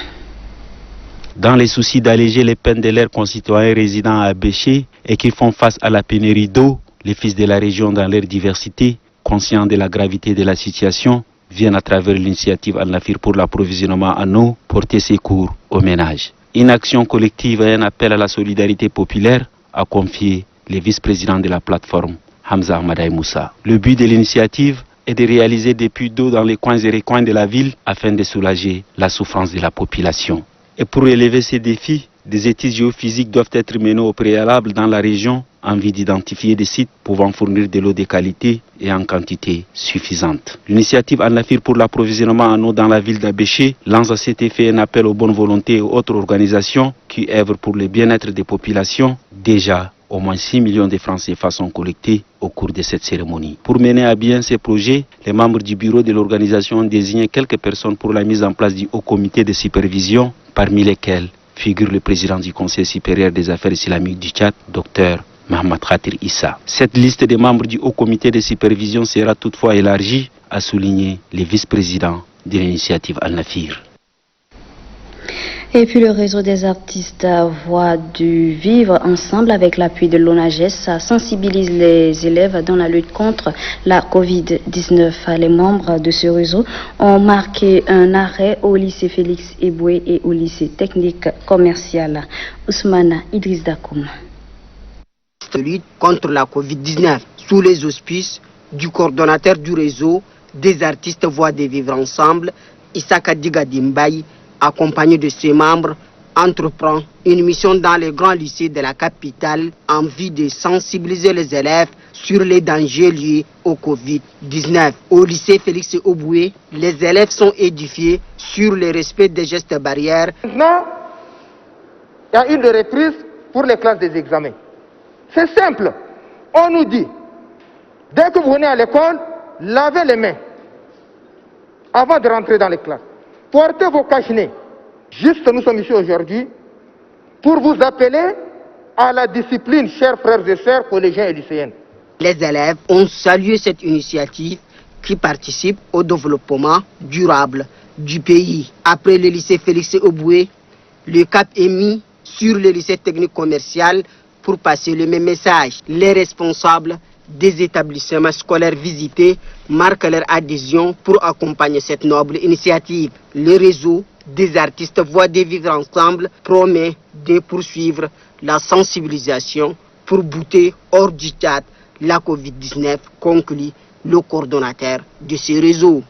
Dans les soucis d'alléger les peines de leurs concitoyens résidant à Abéché et qui font face à la pénurie d'eau, les fils de la région dans leur diversité, conscients de la gravité de la situation, viennent à travers l'initiative Al-Nafir pour l'approvisionnement en eau porter secours aux ménages. Une action collective et un appel à la solidarité populaire a confié le vice-président de la plateforme, Hamza Ahmadaï Moussa. Le but de l'initiative est de réaliser des puits d'eau dans les coins et recoins de la ville afin de soulager la souffrance de la population. Et pour relever ces défis, des études géophysiques doivent être menées au préalable dans la région en vue d'identifier des sites pouvant fournir de l'eau de qualité et en quantité suffisante. L'initiative Al-Nafir pour l'approvisionnement en eau dans la ville d'Abéché lance à cet effet un appel aux bonnes volontés et autres organisations qui œuvrent pour le bien-être des populations. Déjà, au moins 6 millions de francs CFA sont collectés au cours de cette cérémonie. Pour mener à bien ces projets, les membres du bureau de l'organisation ont désigné quelques personnes pour la mise en place du haut comité de supervision, parmi lesquels figure le président du Conseil supérieur des affaires islamiques du Tchad, Dr Mohamed Khatir Issa. Cette liste des membres du haut comité de supervision sera toutefois élargie, a souligné le vice-président de l'initiative Al-Nafir. Et puis le réseau des artistes Voix du Vivre ensemble avec l'appui de l'ONAGES sensibilise les élèves dans la lutte contre la Covid-19. Les membres de ce réseau ont marqué un arrêt au lycée Félix Eboué et au lycée technique commercial Ousmane Idriss Dakoum. Lutte contre la Covid-19 sous les auspices du coordonnateur du réseau des artistes Voix du Vivre ensemble, Issaka Digadimbaye, accompagné de ses membres, entreprend une mission dans les grands lycées de la capitale en vue de sensibiliser les élèves sur les dangers liés au Covid-19. Au lycée Félix Eboué, les élèves sont édifiés sur le respect des gestes barrières. Maintenant, il y a une reprise pour les classes des examens. C'est simple. On nous dit, dès que vous venez à l'école, lavez les mains avant de rentrer dans les classes. Portez vos cache-nez. Juste, nous sommes ici aujourd'hui pour vous appeler à la discipline, chers frères et sœurs, collégiens et lycéennes. Les élèves ont salué cette initiative qui participe au développement durable du pays. Après le lycée Félix Eboué, le cap est mis sur le lycée technique commercial pour passer le même message. Les responsables des établissements scolaires visités marquent leur adhésion pour accompagner cette noble initiative. Le réseau des artistes Voix du Vivre ensemble promet de poursuivre la sensibilisation pour bouter hors du Tchad la Covid-19, conclut le coordonnateur de ce réseau.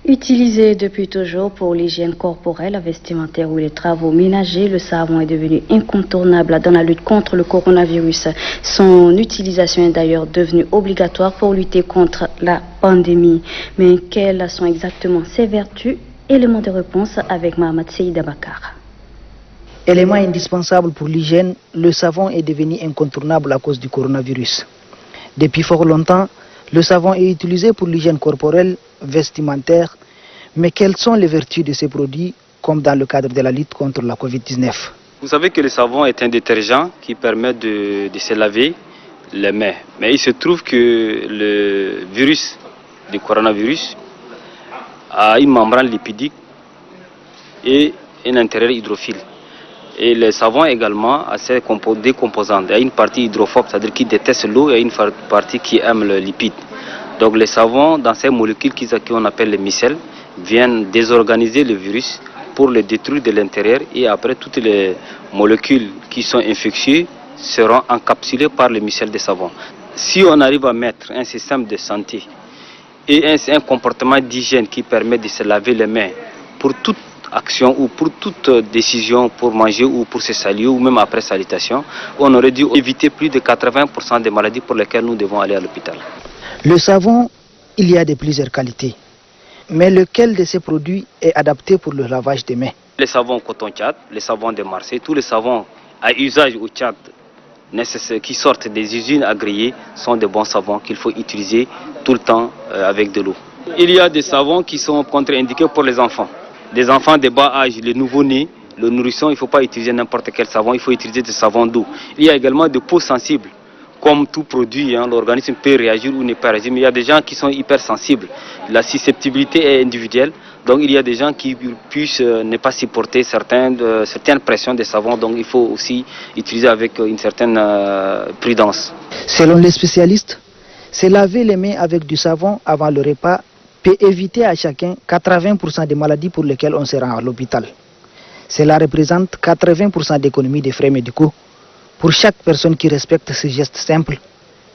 Utilisé depuis toujours pour l'hygiène corporelle, vestimentaire ou les travaux ménagers, le savon est devenu incontournable dans la lutte contre le coronavirus. Son utilisation est d'ailleurs devenue obligatoire pour lutter contre la pandémie. Mais quelles sont exactement ses vertus? Élément de réponse avec Mohamed Seïda Bakar. Élément indispensable pour l'hygiène, le savon est devenu incontournable à cause du coronavirus. Depuis fort longtemps, le savon est utilisé pour l'hygiène corporelle, vestimentaire, mais quelles sont les vertus de ces produits comme dans le cadre de la lutte contre la Covid-19? Vous savez que le savon est un détergent qui permet de se laver les mains. Mais il se trouve que le virus, le coronavirus, a une membrane lipidique et un intérieur hydrophile. Et le savon également a ses deux composantes. Il y a une partie hydrophobe, c'est-à-dire qui déteste l'eau, et une partie qui aime le lipide. Donc les savons, dans ces molécules qu'on appelle les micelles, viennent désorganiser le virus pour le détruire de l'intérieur, et après toutes les molécules qui sont infectieuses seront encapsulées par les micelles de savon. Si on arrive à mettre un système de santé et un comportement d'hygiène qui permet de se laver les mains pour toute action ou pour toute décision, pour manger ou pour se saluer ou même après salutation, on aurait dû éviter plus de 80% des maladies pour lesquelles nous devons aller à l'hôpital. Le savon, il y a de plusieurs qualités. Mais lequel de ces produits est adapté pour le lavage des mains? Les savons coton-Tchad, les savons de Marseille, tous les savons à usage au Tchad qui sortent des usines agréées sont de bons savons qu'il faut utiliser tout le temps avec de l'eau. Il y a des savons qui sont contre-indiqués pour les enfants. Des enfants de bas âge, les nouveau-nés, le nourrisson, il ne faut pas utiliser n'importe quel savon, il faut utiliser des savons doux. Il y a également des peaux sensibles. Comme tout produit, l'organisme peut réagir ou ne pas réagir, mais il y a des gens qui sont hypersensibles. La susceptibilité est individuelle, donc il y a des gens qui puissent ne pas supporter certaines pressions des savons, donc il faut aussi utiliser avec une certaine prudence. Selon les spécialistes, se laver les mains avec du savon avant le repas peut éviter à chacun 80% des maladies pour lesquelles on se rend à l'hôpital. Cela représente 80% d'économie des frais médicaux pour chaque personne qui respecte ce geste simple,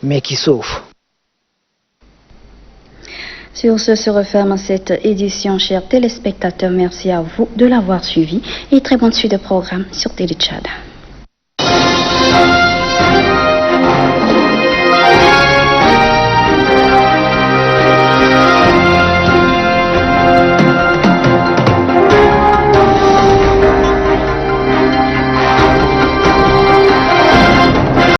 mais qui sauve. Sur ce se referme cette édition, chers téléspectateurs. Merci à vous de l'avoir suivi et très bonne suite de programme sur Télé Tchad.